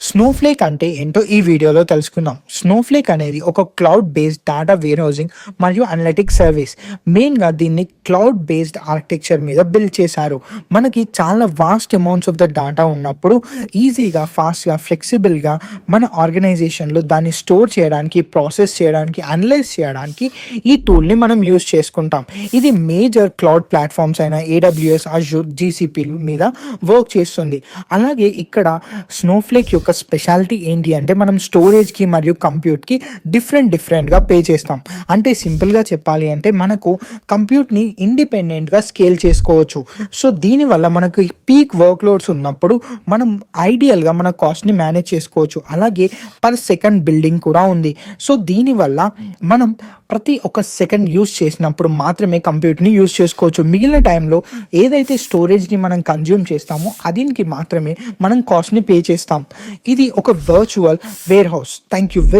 Snowflake అంటే ఏంటో ఈ వీడియోలో తెలుసుకుందాం. స్నోఫ్లేక్ అనేది ఒక క్లౌడ్ బేస్డ్ డేటా వేర్హౌసింగ్ మరియు అనలిటిక్స్ సర్వీస్. మెయిన్గా దీన్ని క్లౌడ్ బేస్డ్ ఆర్కిటెక్చర్ మీద బిల్డ్ చేశారు. మనకి చాలా vast amounts of the data ఉన్నప్పుడు ఈజీగా, ఫాస్ట్గా, ఫ్లెక్సిబుల్గా మన ఆర్గనైజేషన్లో దాన్ని స్టోర్ చేయడానికి, ప్రాసెస్ చేయడానికి, అనలైజ్ చేయడానికి ఈ టూల్ని మనం యూజ్ చేసుకుంటాం. ఇది మేజర్ క్లౌడ్ ప్లాట్ఫామ్స్ అయిన ఏడబ్ల్యూఎస్, అజూర్, జీసీపీ మీద వర్క్ చేస్తుంది. అలాగే ఇక్కడ స్నోఫ్లేక్ యొక్క స్పెషాలిటీ ఏంటి అంటే మనం స్టోరేజ్కి మరియు కంప్యూట్కి డిఫరెంట్గా పే చేస్తాం. అంటే సింపుల్గా చెప్పాలి అంటే మనకు కంప్యూట్ని ఇండిపెండెంట్గా స్కేల్ చేసుకోవచ్చు. సో దీనివల్ల మనకు పీక్ వర్క్లోడ్స్ ఉన్నప్పుడు మనం ఐడియల్గా మన కాస్ట్ని మేనేజ్ చేసుకోవచ్చు. అలాగే పర్ సెకండ్ బిల్డింగ్ కూడా ఉంది. సో దీనివల్ల మనం ప్రతి ఒక్క సెకండ్ యూస్ చేసినప్పుడు మాత్రమే కంప్యూటర్ని యూస్ చేసుకోవచ్చు. మిగిలిన టైంలో ఏదైతే స్టోరేజ్ని మనం కన్జ్యూమ్ చేస్తామో దీనికి మాత్రమే మనం కాస్ట్ని పే చేస్తాం. ఇది ఒక virtual warehouse. Thank you very